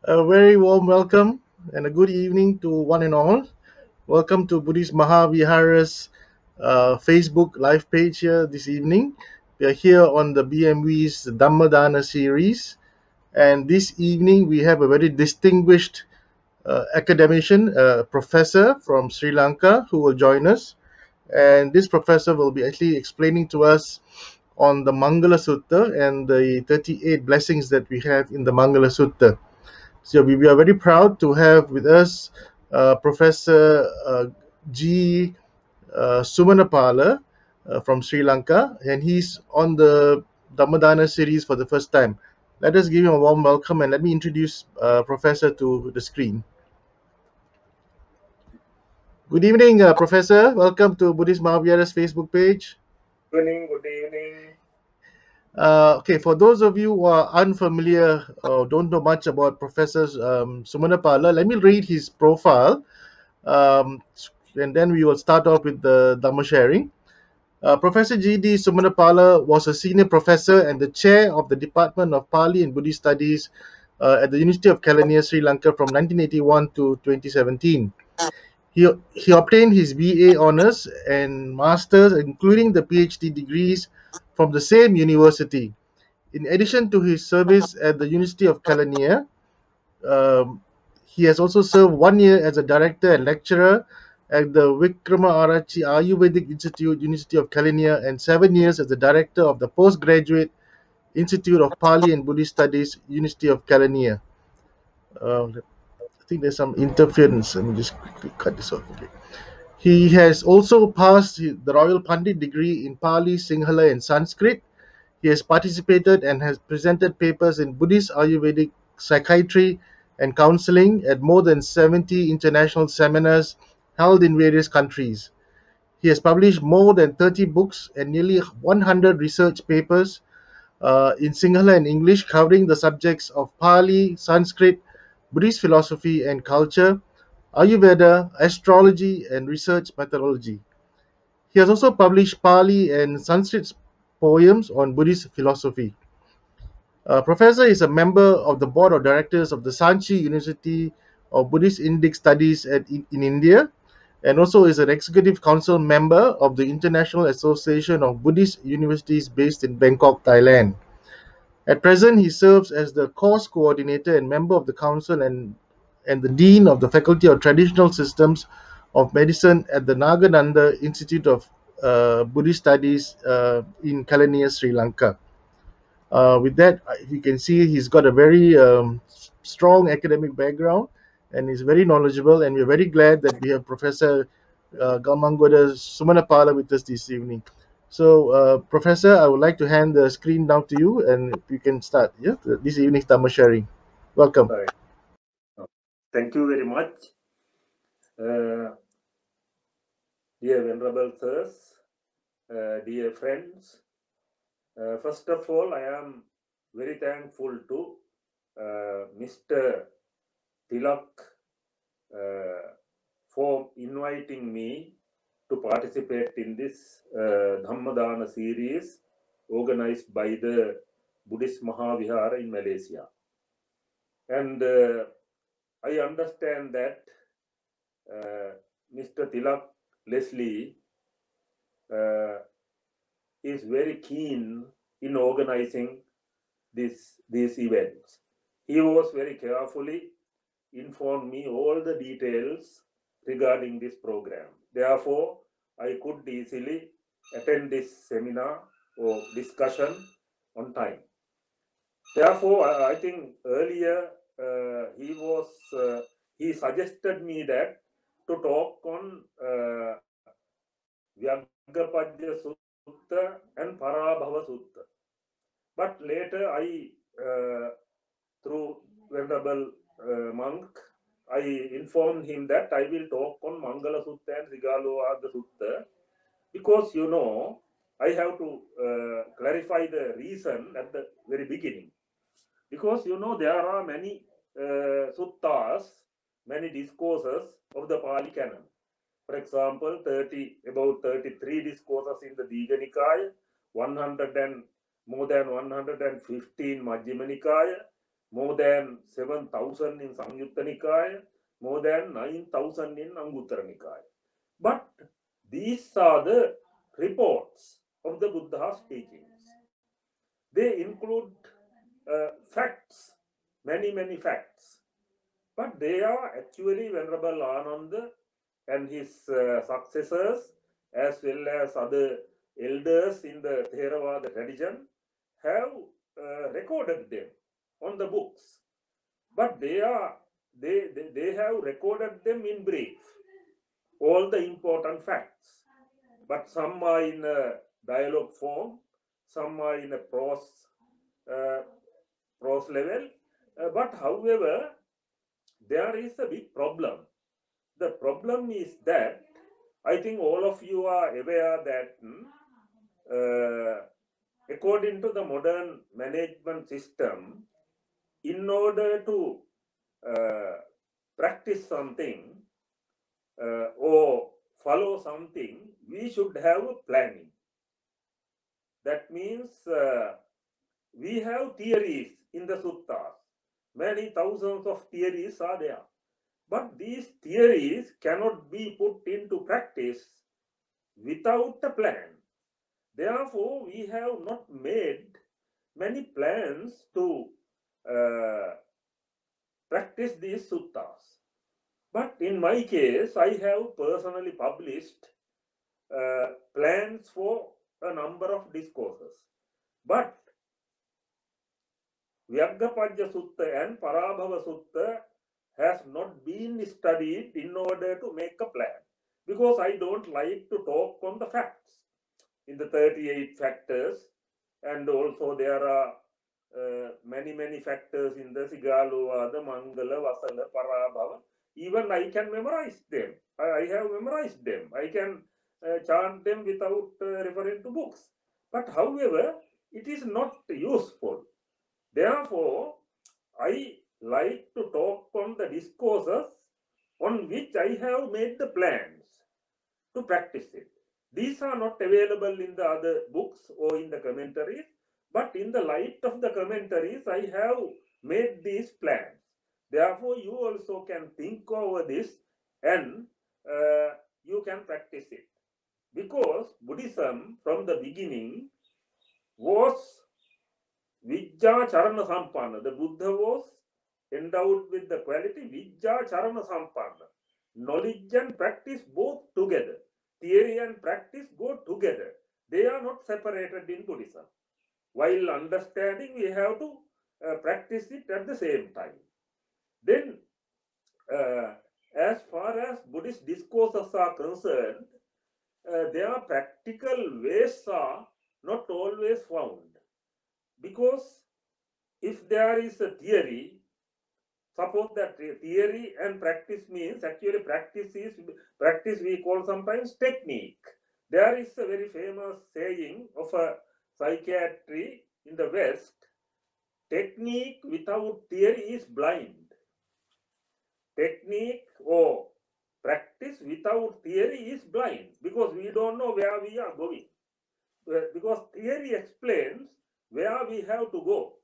A very warm welcome and a good evening to one and all. Welcome to Buddhist Mahavihara's Facebook live page here this evening. We are here on the BMW's Dhammadana series, and this evening we have a very distinguished academician, professor from Sri Lanka, who will join us. And this professor will be actually explaining to us on the Mangala Sutta and the 38 blessings that we have in the Mangala Sutta. So we are very proud to have with us Professor G. Sumanapala from Sri Lanka, and he's on the Dhammadana series for the first time. Let us give him a warm welcome and let me introduce Professor to the screen. Good evening, Professor. Welcome to Buddhist Mahavihara's Facebook page. Good evening. Okay, for those of you who are unfamiliar or don't know much about Professor Sumanapala, let me read his profile. Um, and then we will start off with the Dhamma sharing. Professor G.D. Sumanapala was a senior professor and the chair of the Department of Pali and Buddhist Studies at the University of Kelaniya, Sri Lanka from 1981 to 2017. He obtained his BA honors and masters, including the PhD degrees from the same university. In addition to his service at the University of Kelaniya, um, he has also served 1 year as a director and lecturer at the Vikrama Arachi Ayurvedic Institute, University of Kelaniya, and 7 years as the director of the Postgraduate Institute of Pali and Buddhist Studies, University of Kelaniya. I think there's some interference. Let me just quickly cut this off. Okay. He has also passed the Royal Pandit degree in Pali, Sinhala, and Sanskrit. He has participated and has presented papers in Buddhist Ayurvedic psychiatry and counseling at more than 70 international seminars held in various countries. He has published more than 30 books and nearly 100 research papers in Sinhala and English covering the subjects of Pali, Sanskrit, Buddhist philosophy and culture, Ayurveda, astrology, and research methodology. He has also published Pali and Sanskrit poems on Buddhist philosophy. Professor is a member of the board of directors of the Sanchi University of Buddhist Indic Studies in India, and also is an executive council member of the International Association of Buddhist Universities based in Bangkok, Thailand. At present, he serves as the course coordinator and member of the council and the dean of the Faculty of Traditional Systems of Medicine at the Nagananda Institute of Buddhist Studies in Kelaniya, Sri Lanka. With that, you can see he's got a very strong academic background and is very knowledgeable. And we're very glad that we have Professor Galmangoda Sumanapala with us this evening. So, Professor, I would like to hand the screen down to you, and you can start. Yeah, this evening's Dhamma sharing. Welcome. Right. Thank you very much. Dear Venerable Sirs, dear friends, first of all, I am very thankful to Mr. Tilak for inviting me to participate in this Dhammadana series organized by the Buddhist Mahavihara in Malaysia. And I understand that Mr. Tilak Leslie is very keen in organizing these events. He was very carefully informed me all the details regarding this program. Therefore, I could easily attend this seminar or discussion on time. Therefore, I think earlier he suggested me that to talk on Vyaggapadya Sutta and Parabhava Sutta. But later through Venerable monk, I informed him that I will talk on Mangala Sutta and Sigalovada Sutta because, I have to clarify the reason at the very beginning. Because, there are many suttas, many discourses of the Pali canon. For example, about 33 discourses in the Digha Nikaya, more than 115 Majjhima Nikaya, more than 7,000 in Samyutta Nikaya, more than 9,000 in Anguttara Nikaya. But these are the reports of the Buddha's teachings. They include facts, many facts. But they are actually Venerable Ananda and his successors, as well as other elders in the Theravada tradition, have recorded them on the books. But they have recorded them in brief, all the important facts. But some are in a dialogue form, some are in a prose level. But however, there is a big problem. The problem is that I think all of you are aware that according to the modern management system, in order to practice something or follow something, we should have planning. That means we have theories in the suttas. Many thousands of theories are there. But these theories cannot be put into practice without a plan. Therefore, we have not made many plans to practice these suttas. But in my case, I have personally published plans for a number of discourses. But Vyaggapadya Sutta and Parabhava Sutta has not been studied in order to make a plan. Because I don't like to talk on the facts. In the 38 factors, and also there are many factors in the Sigaluvada, Mangala, Vasala, Parabhava. Even I can memorize them. I have memorized them. I can chant them without referring to books. But however, it is not useful. Therefore, I like to talk on the discourses on which I have made the plans to practice it. These are not available in the other books or in the commentaries, but in the light of the commentaries, I have made these plans. Therefore, you also can think over this and you can practice it. Because Buddhism from the beginning was Vijja Charana Sampanna. The Buddha was endowed with the quality Vijja Charana Sampanna. Knowledge and practice both together. Theory and practice go together. They are not separated in Buddhism. While understanding, we have to practice it at the same time. Then, as far as Buddhist discourses are concerned, their practical ways are not always found. Because if there is a theory, suppose that theory and practice means actually practice we call sometimes technique. There is a very famous saying of a psychiatry in the West: technique without theory is blind. Technique or practice without theory is blind, because we don't know where we are going. Because theory explains where we have to go.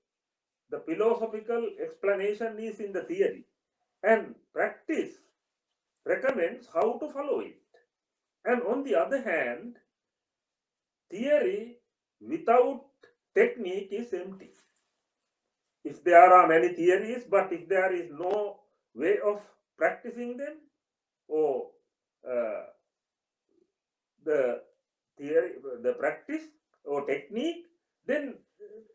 The philosophical explanation is in the theory, and practice recommends how to follow it. And on the other hand, theory without technique is empty. If there are many theories, but if there is no way of practicing them, or the theory, the practice or technique, then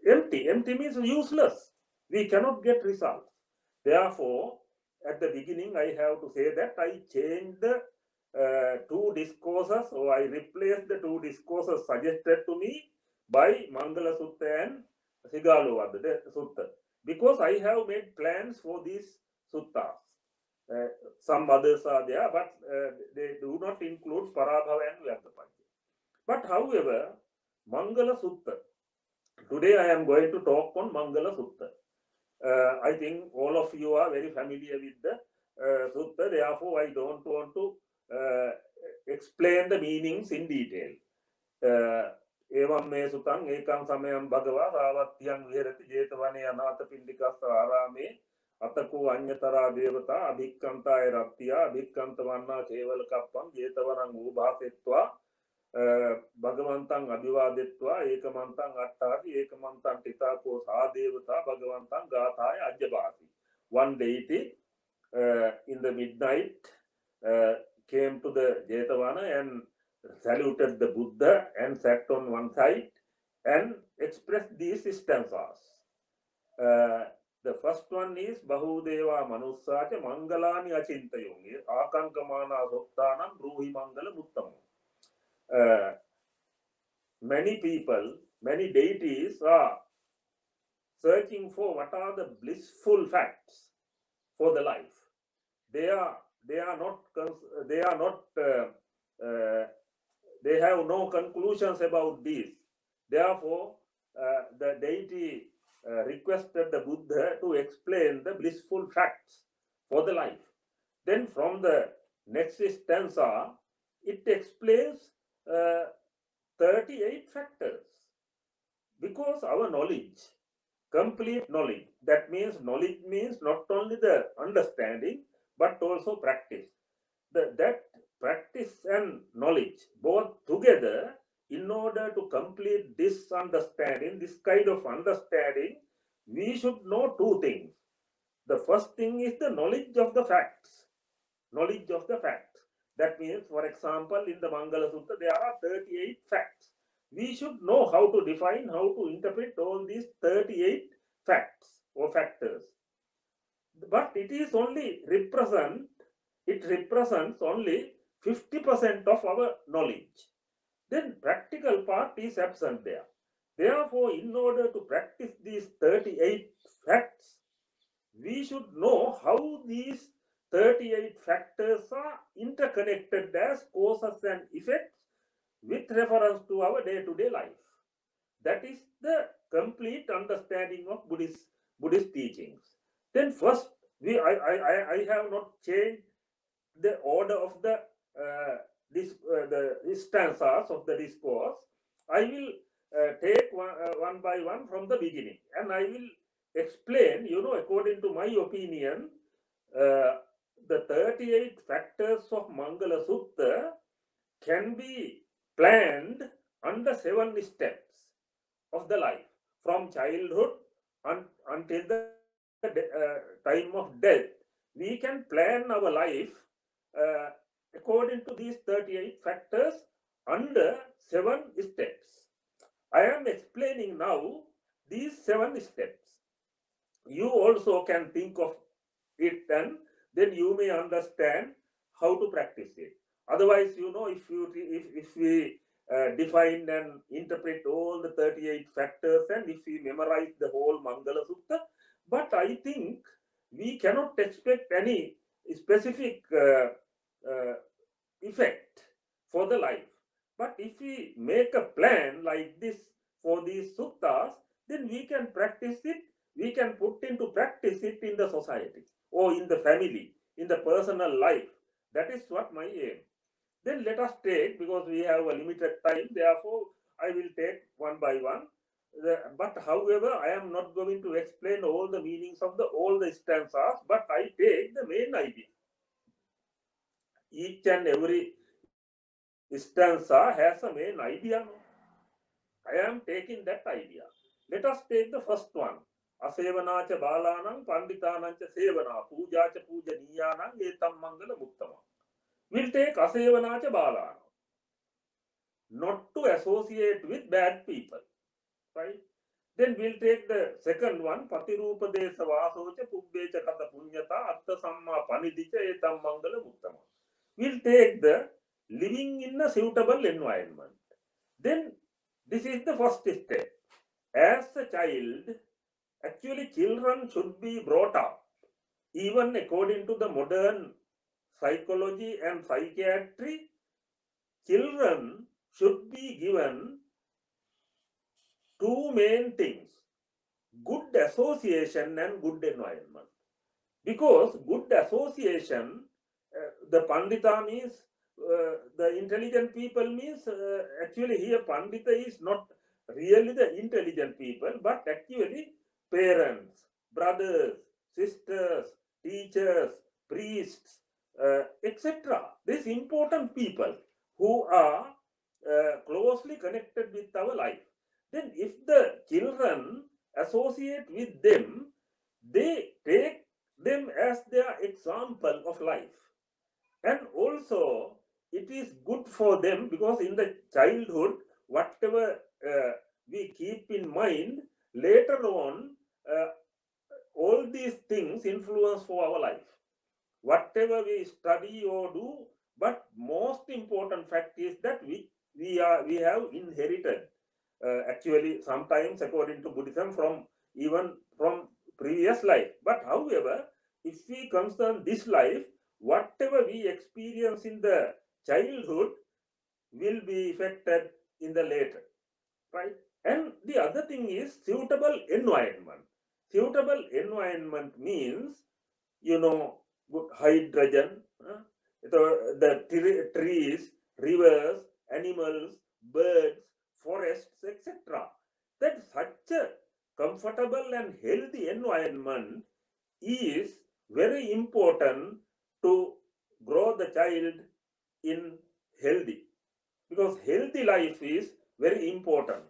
empty. Empty means useless. We cannot get results. Therefore, at the beginning, I have to say that I changed the two discourses, or I replaced the two discourses suggested to me by Mangala Sutta and Sigaluvada Sutta, because I have made plans for these suttas. Some others are there, but they do not include Parabhava and Vyaggapadya. But however, Mangala Sutta, today I am going to talk on Mangala Sutta. I think all of you are very familiar with the Sutta, therefore I don't want to explain the meanings in detail. एवं मे सुतं एकं समयं भगवा सावत्यं विहरति जेतवने अनाथपिण्डिकस्थ आरामे अतको अन्यतरा देवता अभिक्रांताय रत्या अभिक्रांतवन्ना केवल कप्पं जेतवनं उभासित्वा भगवन्तं अभिवादित्वा एकमन्तं अट्टाति एकमन्तं टिताको सा देवता भगवन्तं गाथाय अजबाति. One deity in the midnight came to the Jetavana and saluted the Buddha and sat on one side and expressed these stanzas. The first one is Bahudeva Manussacha Mangalani Achintayungi Akankamana Sottanam Bruhi Mangala Muttam. Many people, many deities are searching for what are the blissful facts for the life. They have no conclusions about this. Therefore, the deity requested the Buddha to explain the blissful facts for the life. Then from the next stanza, it explains 38 factors. Because our knowledge, complete knowledge, that means knowledge means not only the understanding, but also practice. That practice and knowledge both together, in order to complete this understanding, this kind of understanding, we should know two things. The first thing is the knowledge of the facts. Knowledge of the facts. That means, for example, in the Mangala Sutta, there are 38 facts. We should know how to define, how to interpret all these 38 facts or factors. But it is only it represents only 50% of our knowledge. Then practical part is absent there. Therefore, in order to practice these 38 facts, we should know how these 38 factors are interconnected as causes and effects with reference to our day-to-day life. That is the complete understanding of Buddhist teachings. Then first, I have not changed the order of the stanzas of the discourse. I will take one by one from the beginning, and I will explain, according to my opinion, the 38 factors of Mangala Sutta can be planned under 7 steps of the life, from childhood until the time of death. We can plan our life according to these 38 factors under 7 steps. I am explaining now these 7 steps. You also can think of it, and then you may understand how to practice it. Otherwise, if we define and interpret all the 38 factors, and if we memorize the whole Mangala Sutta, but I think we cannot expect any specific effect for the life. But if we make a plan like this for these suttas, then we can practice it, we can put into practice it in the society or in the family, in the personal life. That is what my aim. Then let us take, because we have a limited time, therefore I will take one by one. But however, I am not going to explain all the meanings of all the stanzas, but I take the main idea. Each and every stanza has a main idea. I am taking that idea. Let us take the first one. Asevanacha balanam panditanancha sevana pujacha pujaniyanam etam mangala muttama. We'll take asevanacha balanam. Not to associate with bad people. Right? Then we'll take the second one. Patirupa desa vasocha pubbecha kata punyata atta samma panidicha etam mangala muttama. We'll take the living in a suitable environment. Then this is the first step. As a child, actually children should be brought up, even according to the modern psychology and psychiatry, children should be given two main things: good association and good environment. Because good association, the Pandita means the intelligent people means actually here Pandita is not really the intelligent people, but actually parents, brothers, sisters, teachers, priests, etc. These important people who are closely connected with our life. Then if the children associate with them, they take them as their example of life. And also it is good for them because in the childhood whatever we keep in mind later on, uh, all these things influence for our life, whatever we study or do. But most important fact is that we have inherited, actually sometimes according to Buddhism, from even from previous life. But however, if we concern this life, whatever we experience in the childhood will be affected in the later, right? And the other thing is suitable environment. Suitable environment means, good hydrogen, the trees, rivers, animals, birds, forests, etc. That such a comfortable and healthy environment is very important to grow the child in healthy, because healthy life is very important,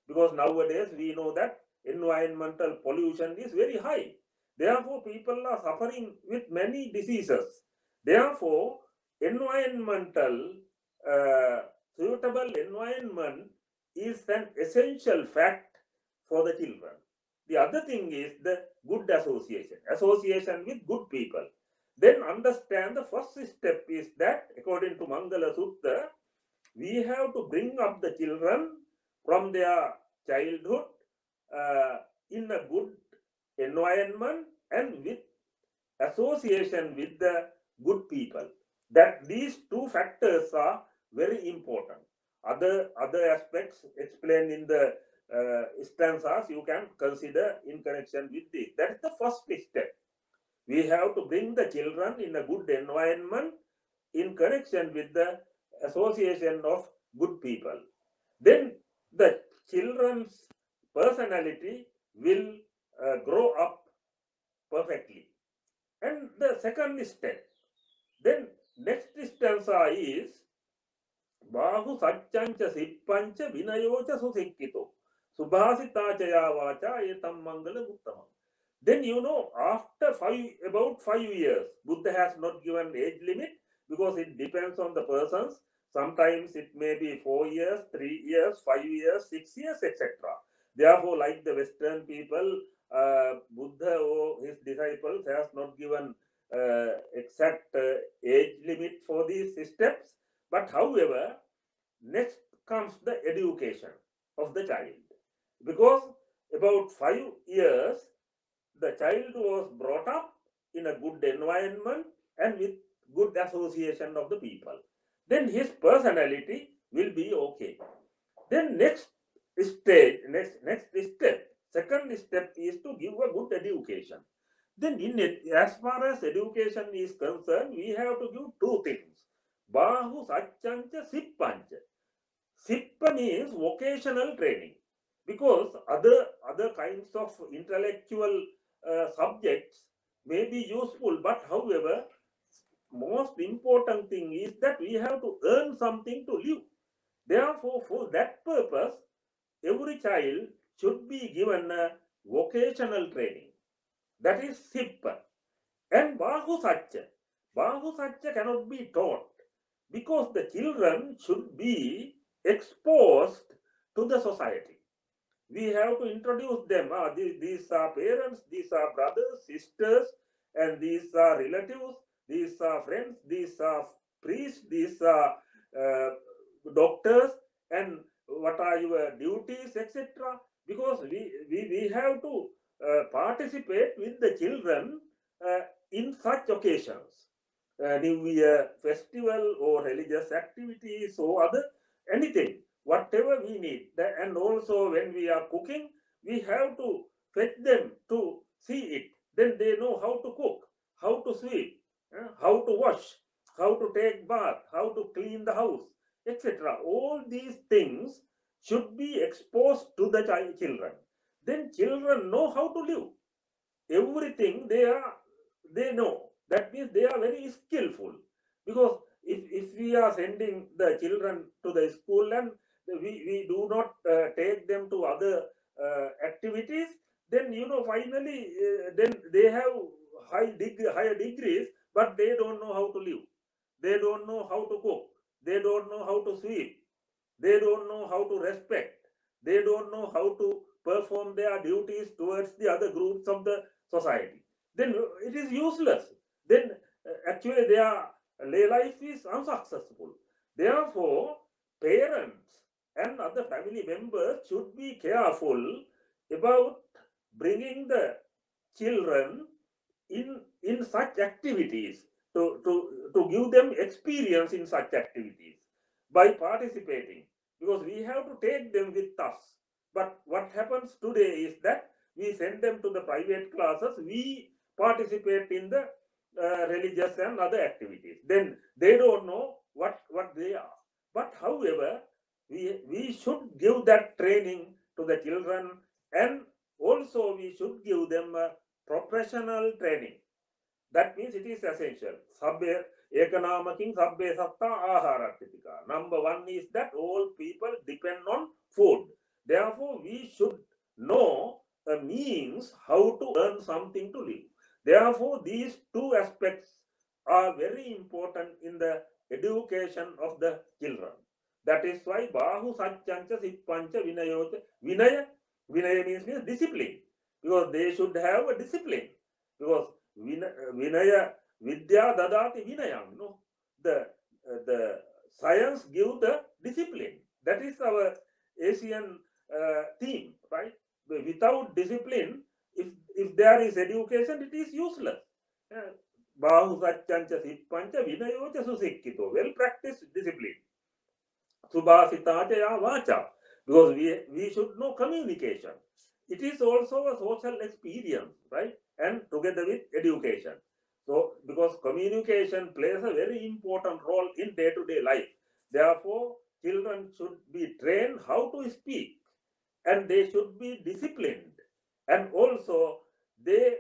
because nowadays we know that environmental pollution is very high. Therefore people are suffering with many diseases. Therefore environmental, uh, suitable environment is an essential fact for the children. The other thing is the good association with good people. Then understand the first step is that according to Mangala Sutta, we have to bring up the children from their childhood uh, in a good environment and with association with the good people. That these two factors are very important. Other aspects explained in the stanzas you can consider in connection with this. That is the first step. We have to bring the children in a good environment in connection with the association of good people. Then the children's personality will grow up perfectly. And the second step, then next stanza is Bahu Satchancha Sippancha Vinayocha Susikkito Subhasitachaya Vacha Etam Mangala Uttamam. Then after about 5 years, Buddha has not given age limit because it depends on the persons. Sometimes it may be 4 years, 3 years, 5 years, 6 years, etc. Therefore, like the Western people, Buddha or his disciples has not given exact age limit for these steps. But however, next comes the education of the child, because about 5 years the child was brought up in a good environment and with good association of the people. Then his personality will be okay. Then next stage, next step, second step is to give a good education. Then in it, as far as education is concerned, we have to give two things. Bahu Satchancha Sippancha. Sippa means vocational training, because other kinds of intellectual subjects may be useful, but however, most important thing is that we have to earn something to live. Therefore, for that purpose, every child should be given a vocational training. That is Sippa. And Bahu Satcha. Bahu Satcha cannot be taught, because the children should be exposed to the society. We have to introduce them. These are parents, these are brothers, sisters, and these are relatives, these are friends, these are priests, these are uh, doctors, and what are your duties, etc. Because we have to participate with the children uh, in such occasions. New Year festival or religious activities or other anything, whatever we need. And also when we are cooking, we have to fetch them to see it. Then they know how to cook, how to sweep, how to wash, how to take bath, how to clean the house, etc. All these things should be exposed to the children. Then children know how to live. Everything they know. That means they are very skillful. Because if we are sending the children to the school and we do not take them to other activities, then finally then they have higher degrees, but they don't know how to live. They don't know how to cook. They don't know how to sweep. They don't know how to respect. They don't know how to perform their duties towards the other groups of the society. Then it is useless. Then actually their life is unsuccessful. Therefore, parents and other family members should be careful about bringing the children in such activities, to give them experience in such activities by participating, because we have to take them with us. But what happens today is that we send them to the private classes, we participate in the religious and other activities, then they don't know what they are. But however, we should give that training to the children, and also we should give them professional training. That means it is essential. Sabbe ekanamaking sabbe satta aharatika. Number one is that all people depend on food. Therefore, we should know a means how to earn something to live. Therefore, these two aspects are very important in the education of the children. That is why Bahu Satyancha Sippancha Vinayocha. Vinaya means discipline. Because they should have a discipline. Because Vinaya Vidya Dadati Vinayam. No, the science give the discipline. That is our Asian theme, right? Without discipline, if there is education, it is useless. Bahu Satyancha Sippancha Vinayocha Susikkito. Well practiced discipline. Subhasitaja Vacha. Because we should know communication. It is also a social experience, right? And together with education. So, because communication plays a very important role in day-to-day life. Therefore, children should be trained how to speak, and they should be disciplined, and also they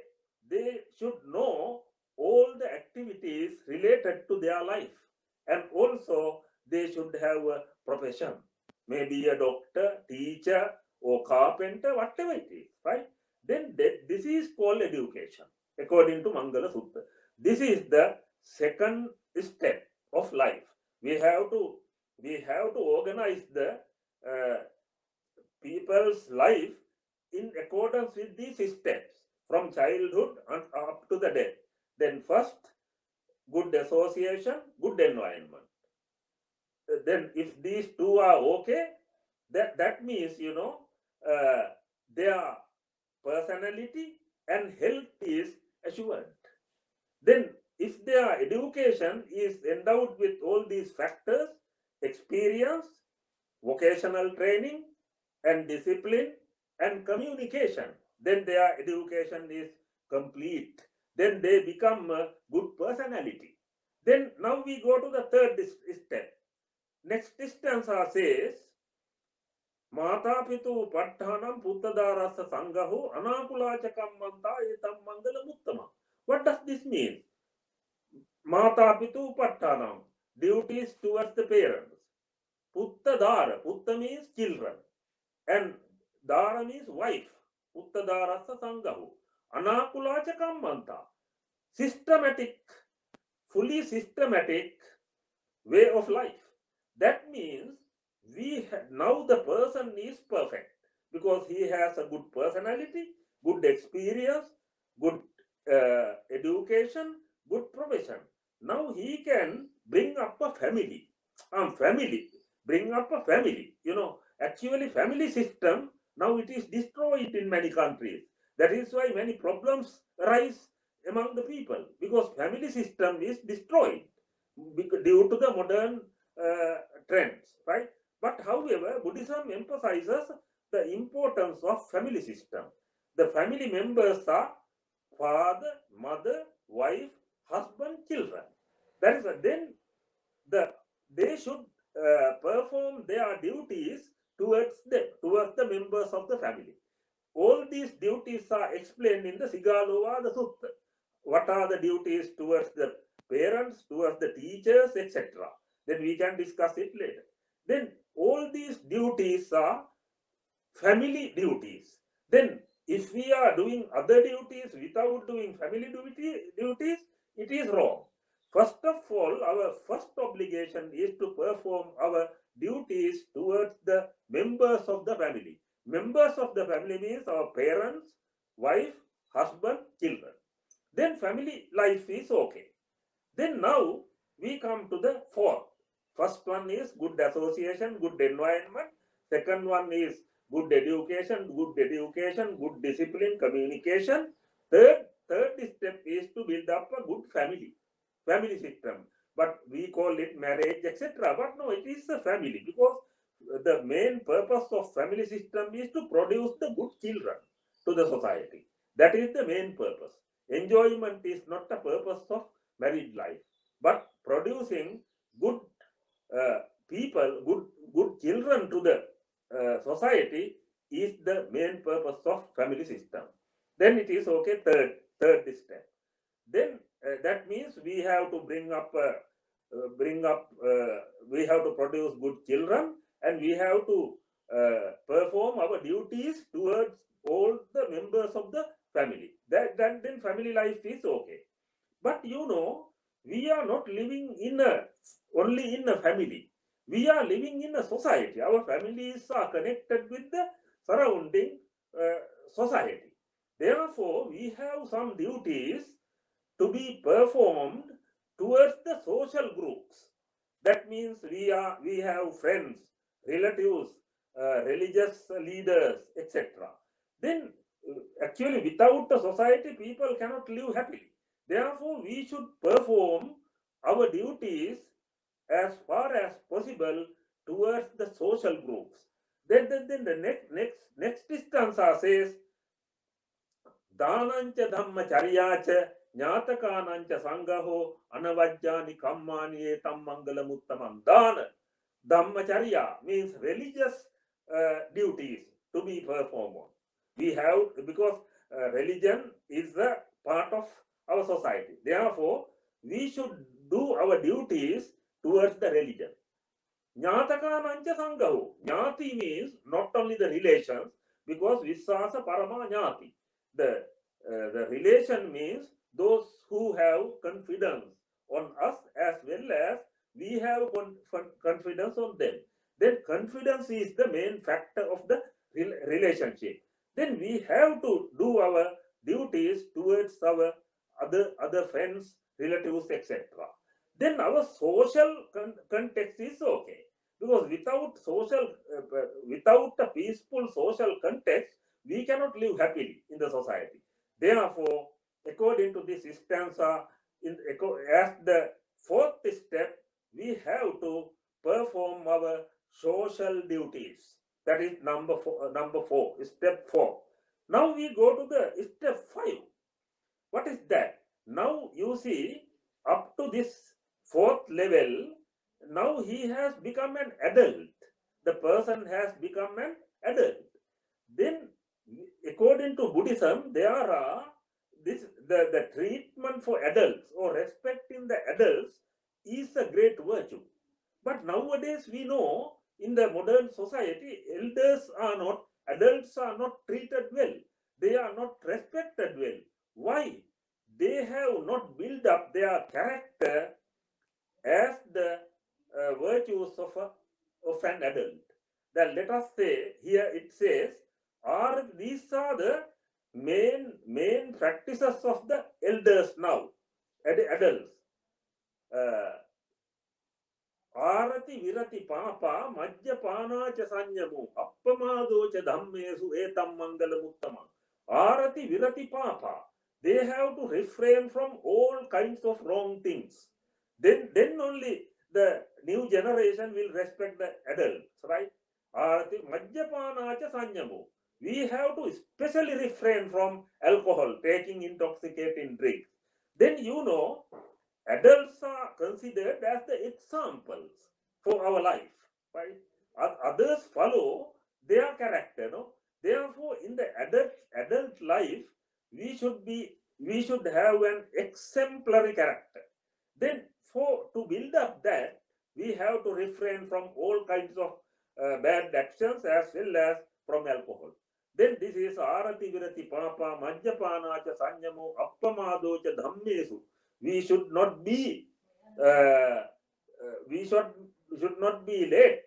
should know all the activities related to their life, and also they should have a profession, maybe a doctor, teacher, or carpenter, whatever it is, right? Then this is called education according to Mangala Sutta. This is the second step of life. We have to organize the people's life in accordance with these steps from childhood and up to the death. Then first, good association, good environment. Then if these two are okay, that means their personality and health is assured. Then if their education is endowed with all these factors, experience, vocational training, and discipline, and communication, then their education is complete. Then they become a good personality. Then now we go to the third step. Next stanza says, Mata Pitu Pattanam Puttadarasa Sangaho Anakulachakam Manta Etam Mangala Muttama. What does this mean? Mata Pitu Pattanam, duties towards the parents. Puttadara, Putta means children, and Dara means wife. Puttadarasa Sangaho. Anakulachakam Manta. Systematic, fully systematic way of life. That means now the person is perfect because he has a good personality, good experience, good education, good profession. Now he can bring up a family. Bring up a family. Actually, family system now it is destroyed in many countries. That is why many problems arise among the people, because family system is destroyed due to the modern trends, right? But however, Buddhism emphasizes the importance of family system. The family members are father, mother, wife, husband, children. That is then they should perform their duties towards the members of the family. All these duties are explained in the Sigalova the Sutta. What are the duties towards the parents, towards the teachers, etc. Then we can discuss it later. Then all these duties are family duties. Then if we are doing other duties without doing family duties, it is wrong. First of all, our first obligation is to perform our duties towards the members of the family. Members of the family means our parents, wife, husband, children. Then family life is okay. Then now we come to the fourth. First one is good association, good environment. Second one is good education, good discipline, communication. Third step is to build up a good family system. But we call it marriage, etc. But no, it is a family, because the main purpose of family system is to produce the good children to the society. That is the main purpose. Enjoyment is not the purpose of married life, but producing good people, good children to the society is the main purpose of family system. Then it is okay. Third step. Then that means we have to we have to produce good children, and we have to perform our duties towards all the members of the family. That then family life is okay. But we are not living only in a family. We are living in a society. Our families are connected with the surrounding society. Therefore, we have some duties to be performed towards the social groups. That means we have friends, relatives, religious leaders, etc. Then actually without the society, people cannot live happily. Therefore, we should perform our duties as far as possible towards the social groups. Then the next stanza says, Danancha dhamma charyacha jnatakānañca sangaho anavajjani kammani etam mangalamuttamam. Dana, dhammacharya means religious duties to be performed. We have, because religion is a part of our society. Therefore, we should do our duties towards the religion. Jnatakaanañca sangaho. Jnati means not only the relations, because Vissasa Parama Jnati. The relation means those who have confidence on us, as well as we have confidence on them. Then confidence is the main factor of the relationship. Then we have to do our duties towards our other friends, relatives, etc. Then our social context is okay, because without a peaceful social context, we cannot live happily in the society. Therefore, according to this stanza, as the fourth step, we have to perform our social duties. That is number four, step 4. Now we go to the step 5. What is that? Now you see, up to this fourth level, now he has become an adult. The person has become an adult. Then, according to Buddhism, there are the treatment for adults, or respecting the adults, is a great virtue. But nowadays we know, in the modern society, adults are not treated well. They are not respected well. Why? They have not built up their character as the virtues of an adult. Then let us say, here it says, these are the main practices of the elders now, adults. Arati virati papa majja pana cha sanyamu appamado cha dhammesu etam mangalamuttamam. Arati virati papa. They have to refrain from all kinds of wrong things. Then only the new generation will respect the adults, right? Arati majja pana cha sanyamu. We have to especially refrain from alcohol, taking intoxicating drinks. Then adults are considered as the examples for our life, right? Others follow their character, no? Therefore, in the adult life, we should have an exemplary character. Then, for to build up that, we have to refrain from all kinds of bad actions as well as from alcohol. Then this is arati virati papa majjapana cha sanyamo appamado cha dhammesu. We should not be uh, we should not be late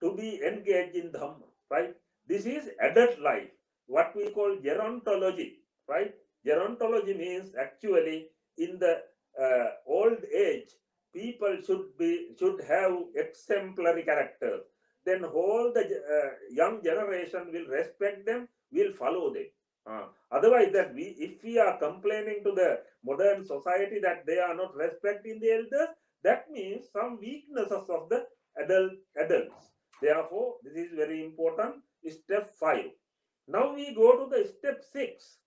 to be engaged in dhamma, right? This is adult life, what we call gerontology, right? Gerontology means actually in the old age, people should have exemplary characters. Then whole the young generation will respect them, will follow them. Otherwise, that if we are complaining to the modern society that they are not respecting the elders, that means some weaknesses of the adults. Therefore, this is very important. Step 5. Now we go to the step 6.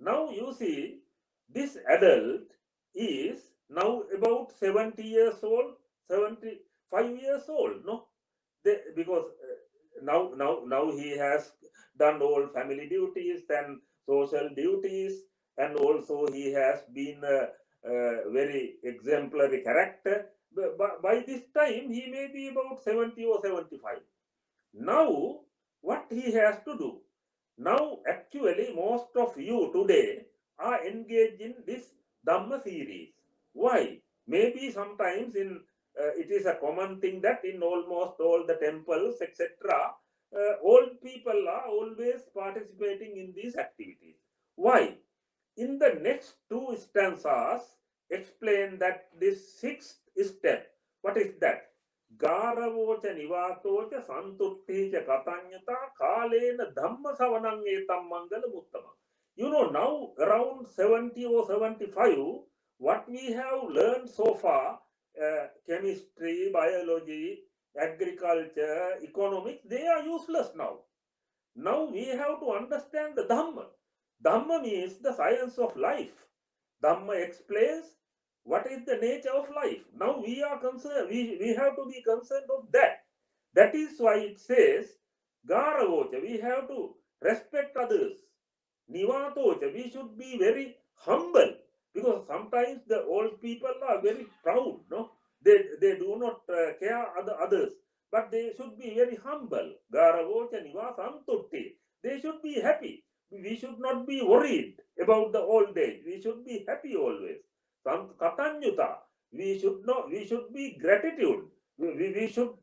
Now you see, this adult is now about 70 years old, 75 years old, no? Because now he has done all family duties and social duties, and also he has been a very exemplary character. But by this time, he may be about 70 or 75. Now, what he has to do? Now, actually, most of you today are engaged in this Dhamma series. Why? Maybe sometimes it is a common thing that in almost all the temples, etc., old people are always participating in these activities. Why? In the next two stanzas, explain that this sixth step. What is that? Garavocha nivatocha santutticha katanyata kalena dhamma savanang etam mangala muttama. You know, now around 70 or 75, what we have learned so far, chemistry, biology, agriculture, economics, they are useless now. Now we have to understand the Dhamma. Dhamma means the science of life. Dhamma explains what is the nature of life. Now we are concerned, we have to be concerned of that. That is why it says, Garavocha, we have to respect others. Nivatocha, we should be very humble. Because sometimes the old people are very proud, no? They do not care others, but they should be very humble. Garavocha nivasantutti. They should be happy. We should not be worried about the old age. We should be happy always. Katanyuta. We should be gratitude. We should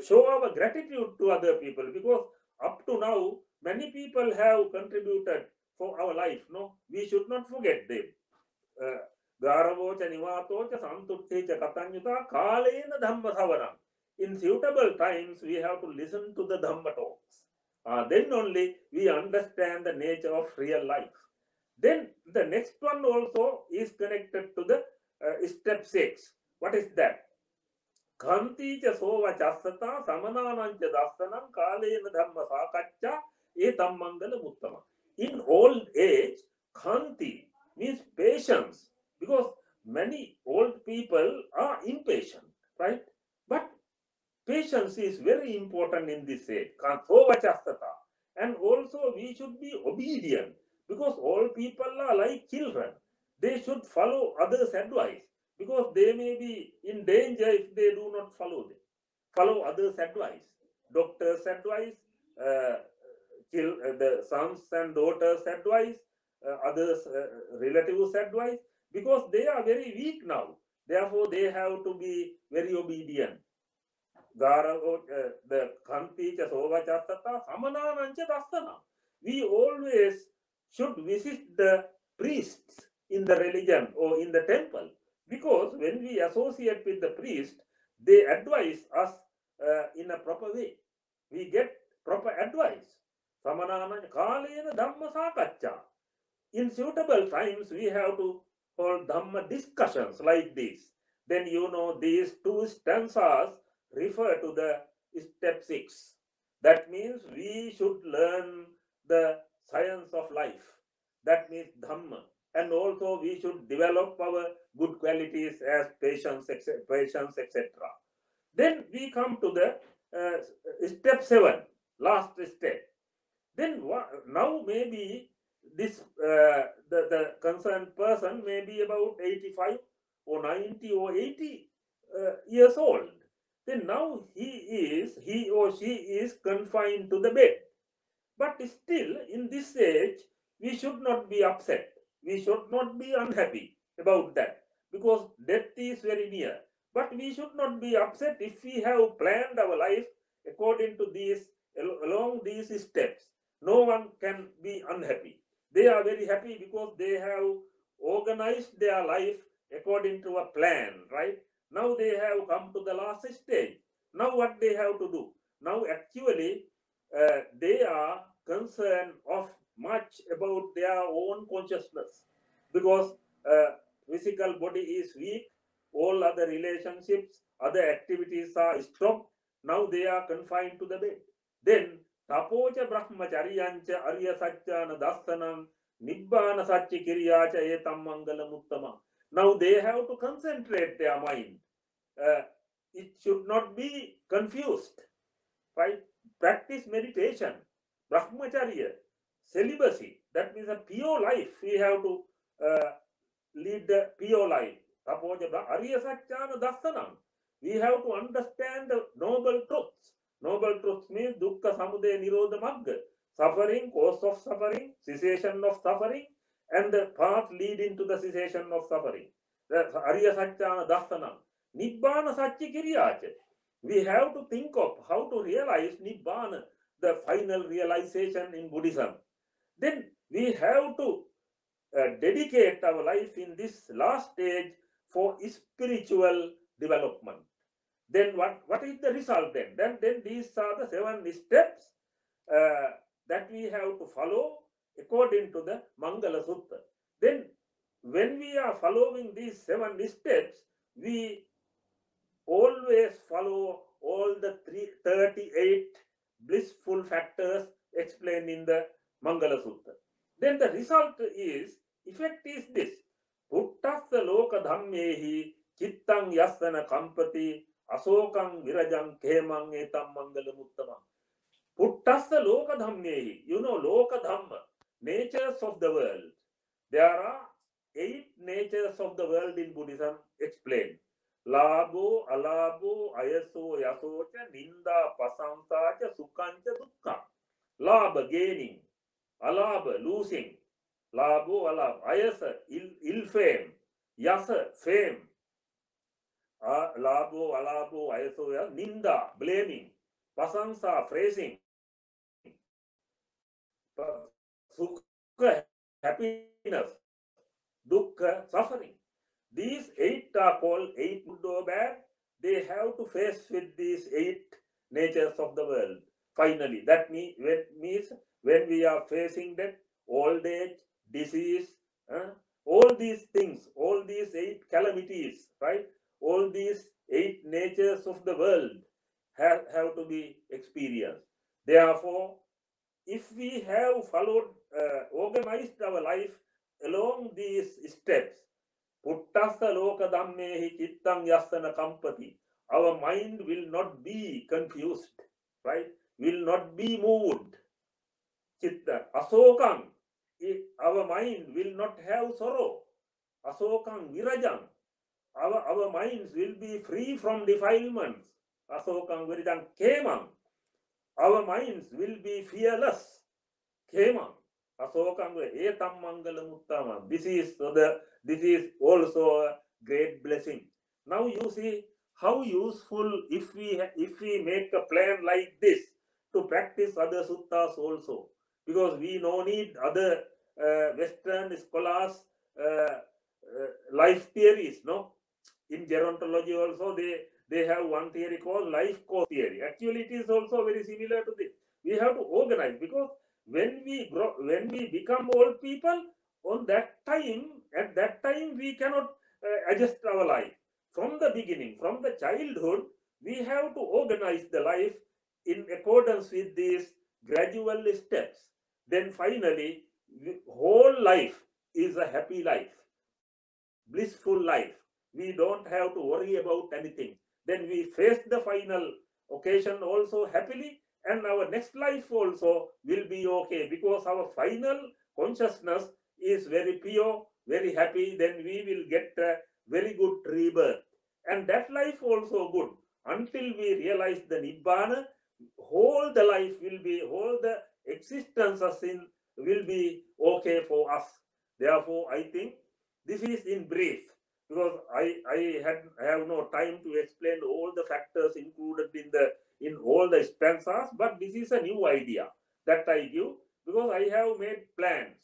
show our gratitude to other people, because up to now many people have contributed for our life. No, we should not forget them. Garavocha nivatocha santuttecha katanyuta kalena dhamma savanam. In suitable times, we have to listen to the Dhamma talks. Then only we understand the nature of real life. Then the next one also is connected to the step 6. What is that? Khanti cha sova chasata samananancha dasanam kalena dhamma sakaccha etam mangala muttama. In old age, khanti means patience, because many old people are impatient, right? But patience is very important in this age. And also we should be obedient, because all people are like children. They should follow others' advice, because they may be in danger if they do not follow others' advice. Doctors' advice, the sons and daughters' advice, others' relatives' advice, because they are very weak now. Therefore, they have to be very obedient. The Kanti Sova Chatata, Samananancha Dastana. We always should visit the priests in the religion or in the temple, because when we associate with the priest, they advise us in a proper way. We get proper advice. Samananancha Kalena Dhamma Sakaccha. In suitable times, we have to hold Dhamma discussions like this. Then you know these two stanzas refer to the step 6. That means we should learn the science of life. That means Dhamma. and also we should develop our good qualities as patience, etc. Then we come to the step 7, last step. Then now maybe this the concerned person may be about 85 or 90 or 80 years old. Then now he or she is confined to the bed. But still, in this age, we should not be upset. We should not be unhappy about that because death is very near. But we should not be upset if we have planned our life according to these, along these steps. No one can be unhappy. They are very happy because they have organized their life according to a plan, right? Now they have come to the last stage. Now what they have to do? Now actually they are concerned of much about their own consciousness because physical body is weak, all other relationships, other activities are stopped. Now they are confined to the bed. Then tapocha brahmacharyancha arya satchana dasanam nibbana satya kiryacha etam mangalam uttama. Now they have to concentrate their mind. It should not be confused, right? Practice meditation, brahmacharya, celibacy. That means a pure life. We have to lead the pure life. Arya Satchana Dasanam. We have to understand the noble truths. Noble truths means dukkha samudaya nirodha magga. Suffering, cause of suffering, cessation of suffering, and the path leading to the cessation of suffering. The Arya Satchana Dasanam. Nibbana Satya Kiryacha. We have to think of how to realize Nibbana, the final realization in Buddhism. Then we have to dedicate our life in this last stage for spiritual development. Then what is the result then? Then these are the 7 steps that we have to follow according to the Mangala Sutta. Then when we are following these 7 steps, we always follow all the 38 blissful factors explained in the Mangala Sutta. Then the result is, effect is this. Puttassa loka dhammehi chittang yassana kampati asokang virajang khemang etam mangalam uttamam. Puttassa loka dhammehi. You know, loka dhamma, natures of the world. There are 8 natures of the world in Buddhism explained. Labo, alabo, ayaso, yasocha, ninda, pasamsacha, sukhancha, dukkha. Laba, gaining. Alaba, losing. Labo, alab. Ayasa, ill fame. Yasa, fame. Labo, alabo, ayaso, ninda, blaming. Pasamsa, praising. Sukha, happiness. Dukkha, suffering. These 8 are called 8 good or bad. They have to face with these 8 natures of the world. Finally, that means when we are facing that old age, disease, all these things, all these 8 calamities, right? All these 8 natures of the world have to be experienced. Therefore, if we have followed, organized our life along these steps, Puttassa loka dhammehi chittang yassana kampati. Our mind will not be confused, right? Will not be moved. Chitta. Asokam. Our mind will not have sorrow. Asokam virajam. Our minds will be free from defilements. Asokam virajam khemam. Our minds will be fearless. Khemam. Asokam etam mangalam uttamam. This is also a great blessing. Now you see how useful if we make a plan like this to practice other suttas also, because we no need other Western scholars life theories. No, in gerontology also they have one theory called life course theory. Actually, it is also very similar to this. We have to organize, because when we become old people, at that time we cannot adjust our life. From the beginning, from the childhood, we have to organize the life in accordance with these gradual steps. Then finally, whole life is a happy life, blissful life. We don't have to worry about anything. Then we face the final occasion also happily, and our next life also will be okay because our final consciousness is very pure, very happy. Then we will get a very good rebirth, and that life also good until we realize the nibbana. Whole the life will be, whole the existence of sin will be okay for us. Therefore, I think this is in brief, because I have no time to explain all the factors included in all the stanzas, but this is a new idea that I give because I have made plans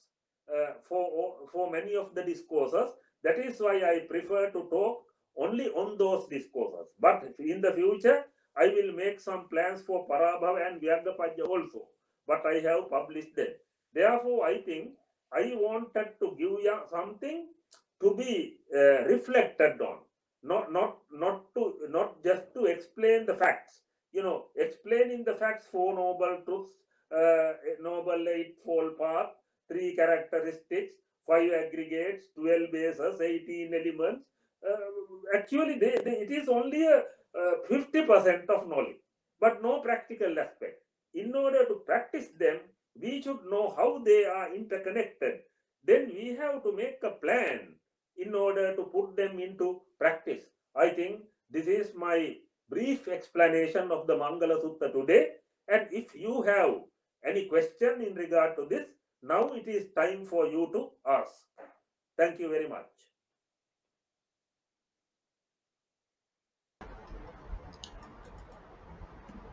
for many of the discourses. That is why I prefer to talk only on those discourses. But in the future, I will make some plans for Parabhav and Vyagapajya also, but I have published them. Therefore, I think I wanted to give you something to be reflected on, not just to explain the facts. Explaining the facts: four noble truths, noble eightfold path, three characteristics, five aggregates, 12 bases, 18 elements. Actually, it is only a 50% of knowledge, but no practical aspect. In order to practice them, we should know how they are interconnected. Then we have to make a plan in order to put them into practice. I think this is my brief explanation of the Mangala Sutta today. And if you have any question in regard to this, now it is time for you to ask. Thank you very much.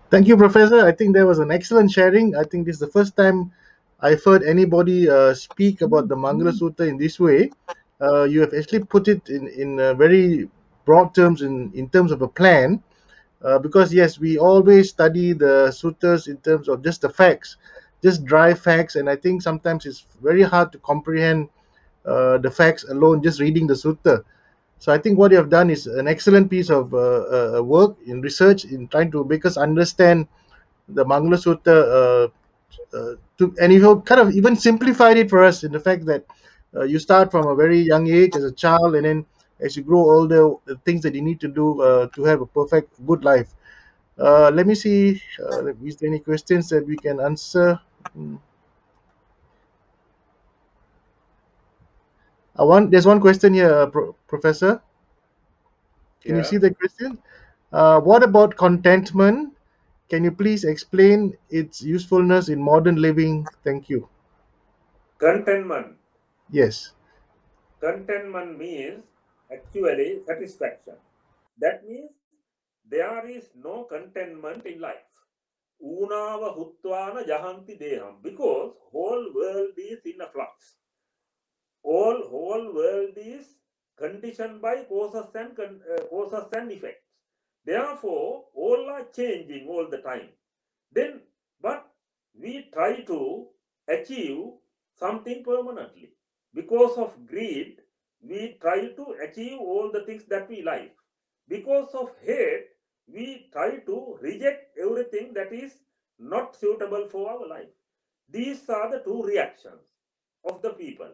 Thank you, Professor. I think there was an excellent sharing. I think this is the first time I've heard anybody speak about the Mangala Sutta in this way. You have actually put it in very broad terms, in terms of a plan. Because yes, we always study the suttas in terms of just the facts, just dry facts, and I think sometimes it's very hard to comprehend the facts alone just reading the sutta. So I think what you have done is an excellent piece of work in research in trying to make us understand the Mangala Sutta, and you have kind of even simplified it for us in the fact that you start from a very young age as a child, and then as you grow older, the things that you need to do to have a perfect, good life. Let me see. Is there any questions that we can answer? Mm. There's one question here, Professor. Can you Yeah. see the question? What about contentment? Can you please explain its usefulness in modern living? Thank you. Contentment. Yes. Contentment means actually satisfaction. That means there is no contentment in life. Unava hutwana jahanti deham, because whole world is in a flux. Whole world is conditioned by causes and effects. Therefore, all are changing all the time. Then, but we try to achieve something permanently. Because of greed, we try to achieve all the things that we like. Because of hate, we try to reject everything that is not suitable for our life. These are the two reactions of the people.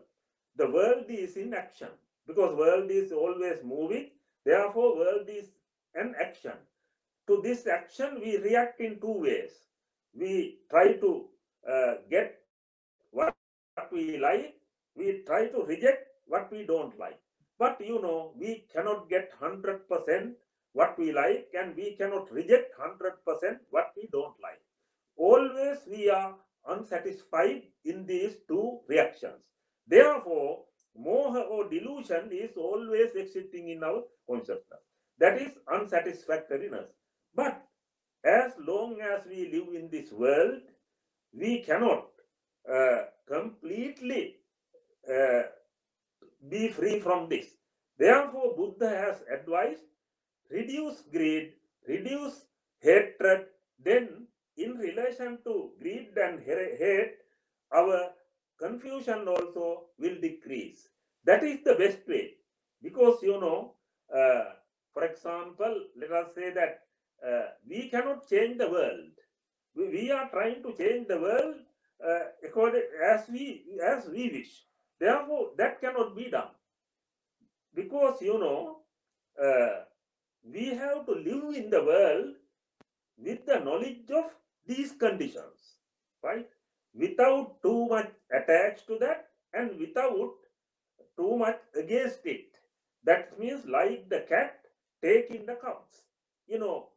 The world is in action because world is always moving. Therefore, world is an action. To this action, we react in two ways. We try to get what we like. We try to reject what we don't like. But we cannot get 100% what we like, and we cannot reject 100% what we don't like. Always we are unsatisfied in these two reactions. Therefore, moha or delusion is always existing in our consciousness. That is unsatisfactoriness. But as long as we live in this world, we cannot completely uh, be free from this. Therefore, Buddha has advised reduce greed, reduce hatred. Then, in relation to greed and hate, our confusion also will decrease. That is the best way. Because, for example, let us say that we cannot change the world. We are trying to change the world according as we wish. Therefore, that cannot be done because we have to live in the world with the knowledge of these conditions, right? Without too much attached to that and without too much against it. That means like the cat taking the cubs.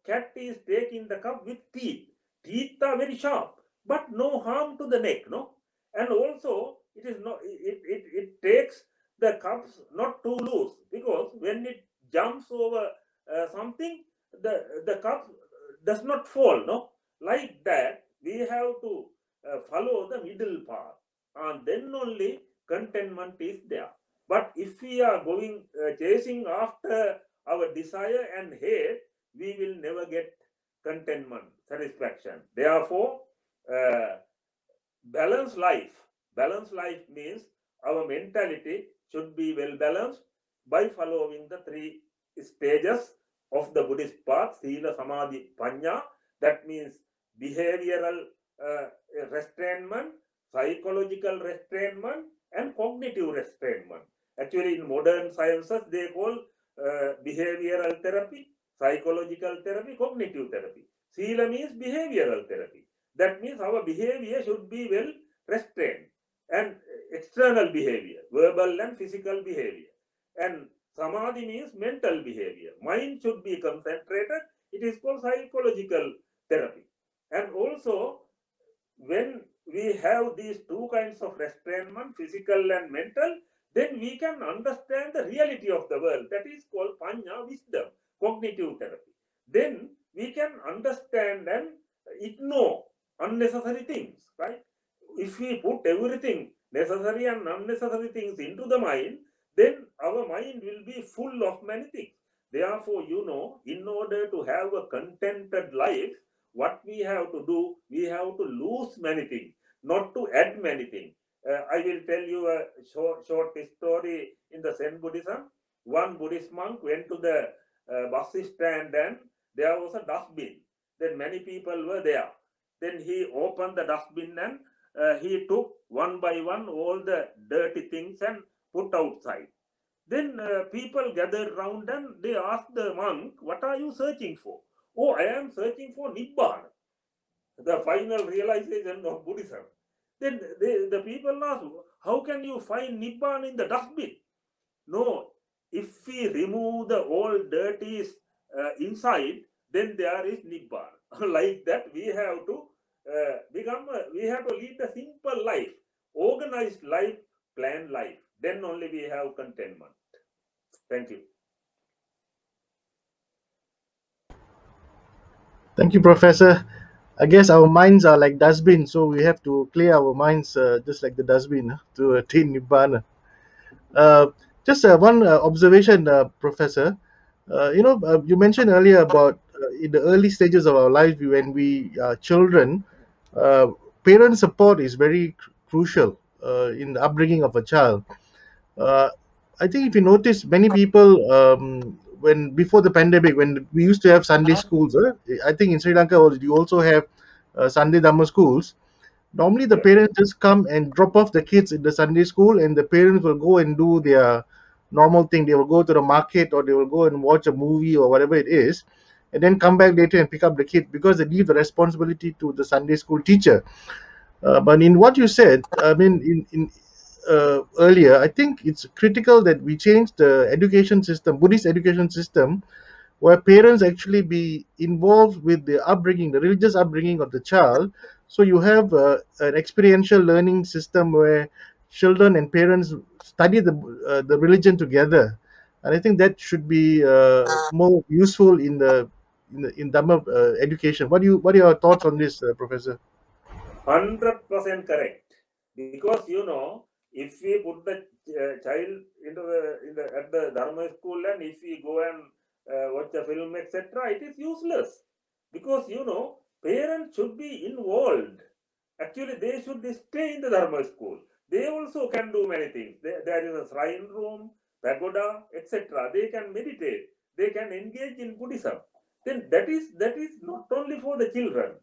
Cat is taking the cub with teeth. Teeth are very sharp, but no harm to the neck, no? And also it is not it takes the cubs not too loose because when it jumps over something, the cub does not fall, no? Like that, we have to follow the middle path, and then only contentment is there. But if we are going chasing after our desire and hate, we will never get contentment, satisfaction. Therefore, uh, balanced life. Balanced life means our mentality should be well balanced by following the three stages of the Buddhist path: Sila, Samadhi, Panya. That means behavioral restrainment, psychological restrainment, and cognitive restrainment. Actually, in modern sciences, they call behavioral therapy, psychological therapy, cognitive therapy. Sila means behavioral therapy. That means our behavior should be well restrained, and external behavior, verbal and physical behavior. And samadhi means mental behavior. Mind should be concentrated. It is called psychological therapy. And also, when we have these two kinds of restrainment, physical and mental, then we can understand the reality of the world. That is called panya, wisdom, cognitive therapy. Then we can understand and ignore unnecessary things, right? If we put everything, necessary and unnecessary things, into the mind, then our mind will be full of many things. Therefore, in order to have a contented life, what we have to do, we have to lose many things, not to add many things. I will tell you a short story in the Zen Buddhism. One Buddhist monk went to the bus stand and there was a dustbin. Then many people were there. Then he opened the dustbin and he took one by one all the dirty things and put outside. Then people gathered round and they asked the monk, "What are you searching for?" "Oh, I am searching for Nibbana, the final realization of Buddhism." Then the people asked, "How can you find Nibbana in the dustbin?" "No, if we remove the old dirties inside, then there is Nibbana." Like that, we have to we have to lead a simple life, organized life, planned life. Then only we have contentment. Thank you. Thank you, Professor. I guess our minds are like dustbin, so we have to clear our minds just like the dustbin to attain nibbana. Uh, just one observation, Professor. You mentioned earlier about in the early stages of our life when we are children, uh, parent support is very crucial in the upbringing of a child. Uh, I think if you notice, many people when before the pandemic, when we used to have Sunday schools, I think in Sri Lanka also you also have Sunday Dhamma schools. Normally, the Yeah. parents just come and drop off the kids in the Sunday school, and the parents will go and do their normal thing. They will go to the market or they will go and watch a movie or whatever it is, and then come back later and pick up the kid because they leave the responsibility to the Sunday school teacher. But in what you said, I mean, in earlier, I think it's critical that we change the education system, Buddhist education system, where parents actually be involved with the upbringing, the religious upbringing of the child. So you have an experiential learning system where children and parents study the religion together, and I think that should be more useful in Dhamma education. What are your thoughts on this, Professor? 100% correct. Because if we put the child into the at the dharma school, and if we go and watch a film, etc., it is useless. Because parents should be involved. Actually, they should stay in the dharma school. They also can do many things. There is a shrine room, pagoda, etc. They can meditate. They can engage in Buddhism. Then that is not only for the children.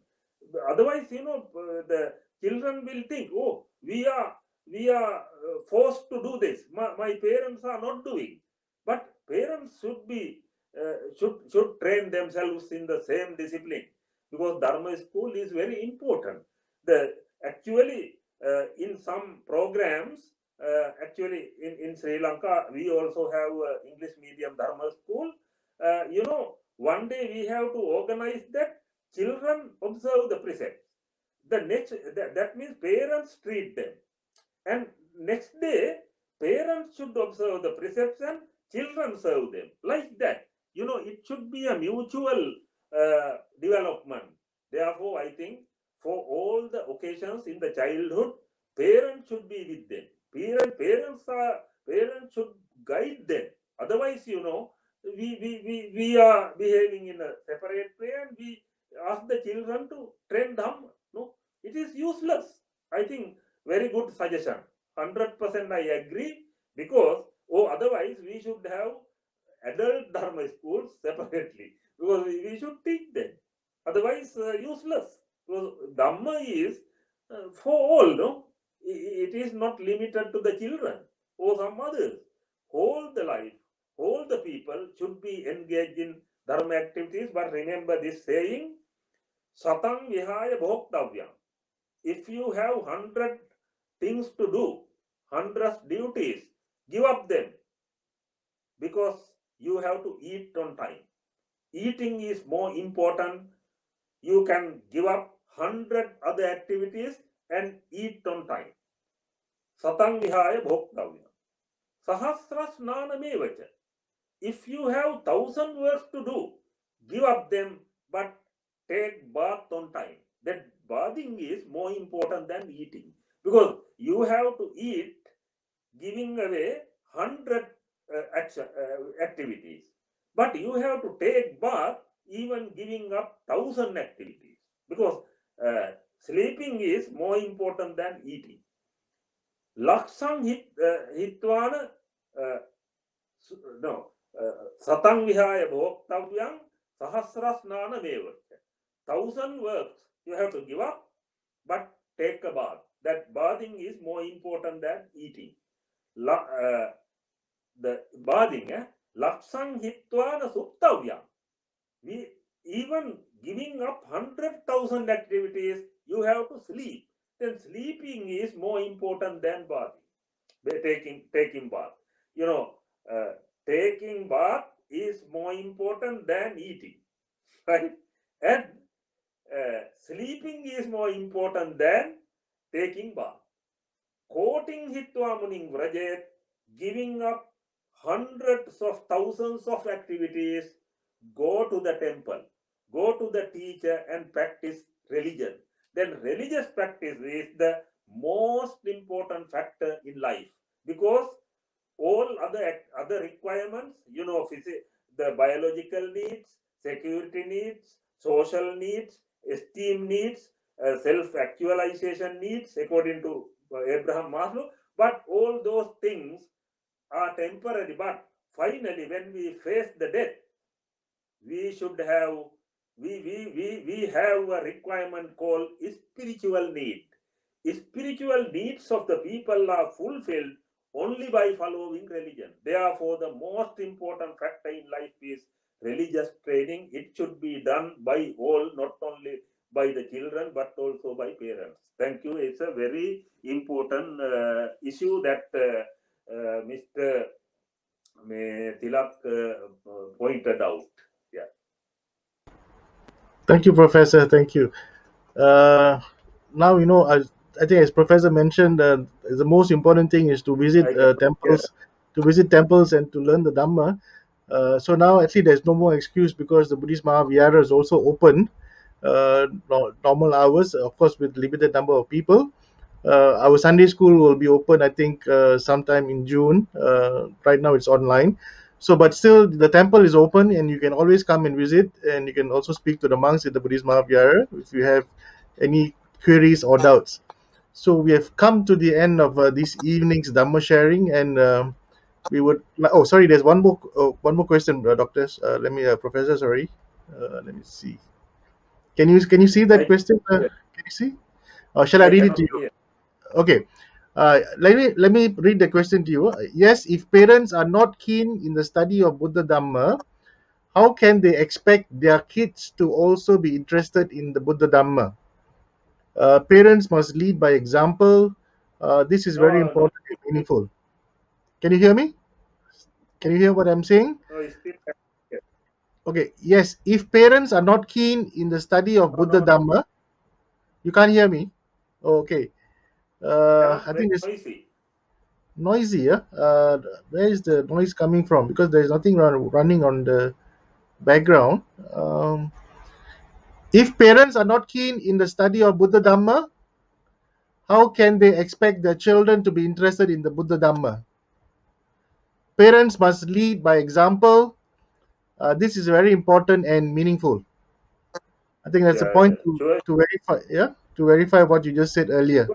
Otherwise, the children will think, "Oh, we are we are forced to do this. My parents are not doing, but parents should be should train themselves in the same discipline, because Dharma school is very important. The actually in some programs, actually in Sri Lanka we also have English medium Dharma school. One day we have to organize that children observe the precepts. The next that means parents treat them, and next day parents should observe the precepts and children serve them, like that. It should be a mutual development. Therefore, I think for all the occasions in the childhood, parents should be with them. Parents should guide them. Otherwise, we are behaving in a separate way, and we ask the children to train them. No, it is useless. I think very good suggestion. 100% I agree, because otherwise we should have adult Dharma schools separately, because we should teach them. Otherwise, useless. Because Dhamma is for all, no? It is not limited to the children or some others. Whole the life, all the people should be engaged in Dharma activities. But remember this saying, Satang Vihaya Bhoktavyam. If you have 100 things to do, 100 duties, give up them, because you have to eat on time. Eating is more important. You can give up 100 other activities and eat on time. Satang vihaya bhoktavya. Sahasrasnanamevacha. If you have 1,000 works to do, give up them, but take bath on time. That bathing is more important than eating, because you have to eat giving away 100 activities, but you have to take bath even giving up 1,000 activities, because sleeping is more important than eating. Laksam hitvana no satang vihaya bhoktavyam sahasrasnana mevacha. 1,000 works you have to give up, but take a bath. That bathing is more important than eating. The bathing, laksang hitvana suptavyam. We even giving up 100,000 activities, you have to sleep. Then sleeping is more important than bathing. Taking bath. Taking bath is more important than eating, right? And sleeping is more important than taking bath. Quoting hitva muning vrajet, giving up hundreds of thousands of activities, go to the temple, go to the teacher and practice religion. Then religious practice is the most important factor in life, because all other requirements, the biological needs, security needs, social needs, esteem needs, self-actualization needs, according to Abraham Maslow. But all those things are temporary. But finally, when we face the death, we should have we have a requirement called spiritual need. Spiritual needs of the people are fulfilled only by following religion. Therefore, the most important factor in life is religious training. It should be done by all, not only by the children, but also by parents. Thank you. It's a very important issue that Mr. Tilak pointed out. Yeah. Thank you, Professor. Thank you. Now, I think as Professor mentioned, the most important thing is to visit I can, yeah. temples and to learn the Dhamma. So now actually there's no more excuse, because the Buddhist Mahavihara is also open, normal hours, of course, with limited number of people. Our Sunday school will be open, I think, sometime in June. Right now it's online. So, but still, the temple is open, and you can always come and visit, and you can also speak to the monks in the Buddhist Mahavihara if you have any queries or doubts. So we have come to the end of this evening's Dhamma sharing, and we would. Oh, sorry, there's one more question, doctors. Professor. Sorry, let me see. Can you see that I question? can, Can you see? Or shall I I read it to cannot you? hear. Okay. Let me read the question to you. Yes, if parents are not keen in the study of Buddha Dhamma, how can they expect their kids to also be interested in the Buddha Dhamma? Parents must lead by example. This is very No, no, important and meaningful. Can you hear me? Can you hear what I'm saying? no, it's still, yes. Okay, yes, if parents are not keen in the study of No, Buddha no, no. Dhamma, you can't hear me. Okay, They are I very think it's noisy. noisy. Yeah? Where is the noise coming from? Because there's nothing running on the background. Um, if parents are not keen in the study of Buddha Dhamma, how can they expect their children to be interested in the Buddha Dhamma? Parents must lead by example. This is very important and meaningful. I think that's a Yeah, point yeah, sure. to verify. Yeah, to verify what you just said earlier.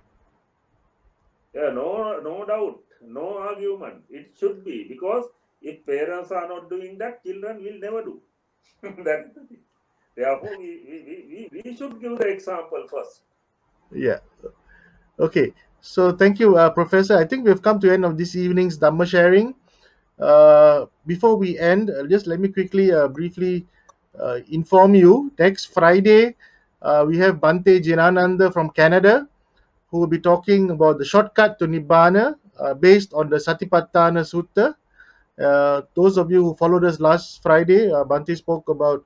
Yeah, no, no doubt, no argument. It should be because if parents are not doing that, children will never do. That is the thing. Therefore, we should give the example first. Yeah. Okay. So thank you, Professor. I think we've come to the end of this evening's Dhamma sharing. Before we end, just let me quickly, briefly inform you. Next Friday, we have Bante Jinananda from Canada, who will be talking about the shortcut to Nibbana based on the Satipatthana Sutta. Those of you who followed us last Friday, Bante spoke about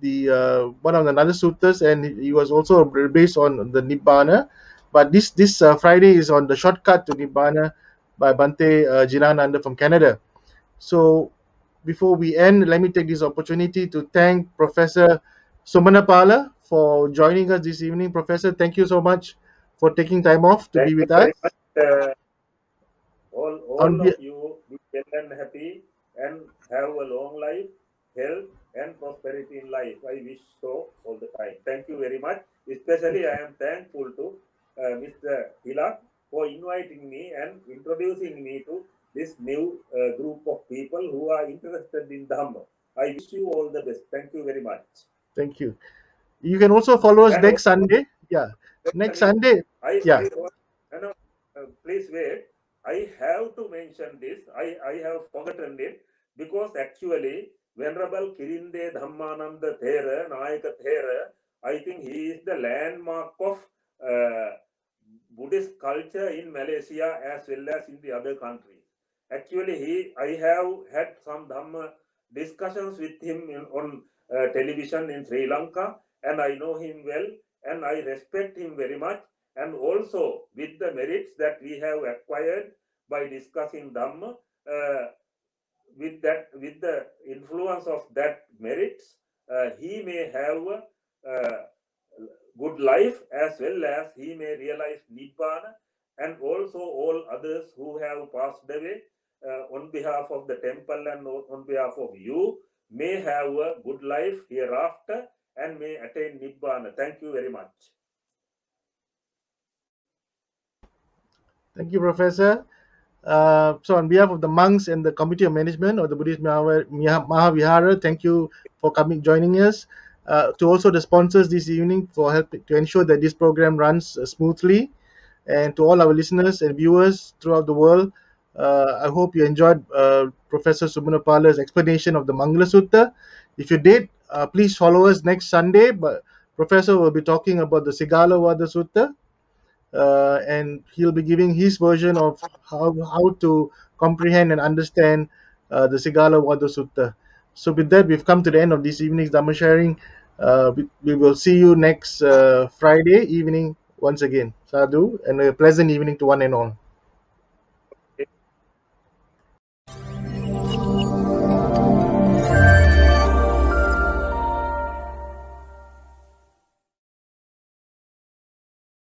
the one of the another suttas, and he was also based on the Nibbana. But this Friday is on the shortcut to Nibbana by Bante Jinananda from Canada. So before we end, let me take this opportunity to thank Professor Sumanapala for joining us this evening. Professor, thank you so much for taking time off to Thank be you with very us. much. All On of be- you be well and happy and have a long life, health, and prosperity in life. I wish so all the time. Thank you very much. Especially, I am thankful to Mr. Hilak for inviting me and introducing me to this new group of people who are interested in Dhamma. I wish you all the best. Thank you very much. Thank you. You can also follow us And next also, Sunday. Yeah, just a next minute. Sunday. I Yeah, no, no, please wait. I have to mention this. I have forgotten it because actually, Venerable Kirinde Dhammananda Thera, Nayaka Thera, I think he is the landmark of uh, Buddhist culture in Malaysia as well as in the other countries. Actually, I have had some Dhamma discussions with him on television in Sri Lanka, and I know him well, and I respect him very much. And also, with the merits that we have acquired by discussing Dhamma, with the influence of that merits, he may have uh, good life as well as he may realize Nibbana, and also all others who have passed away on behalf of the temple and on behalf of you may have a good life hereafter and may attain Nibbana. Thank you very much. thank you, Professor. So on behalf of the monks and the committee of management of the Buddhist Mahavihara, thank you for joining us. To also the sponsors this evening for helping to ensure that this program runs smoothly, and to all our listeners and viewers throughout the world. I hope you enjoyed Professor Sumanapala's explanation of the Mangala Sutta. If you did, please follow us next Sunday. But Professor will be talking about the Sigala Vada Sutta, and he'll be giving his version of how to comprehend and understand the Sigala Vada Sutta. So with that, we've come to the end of this evening's Dhamma sharing. We will see you next Friday evening once again. Sadhu, and a pleasant evening to one and all.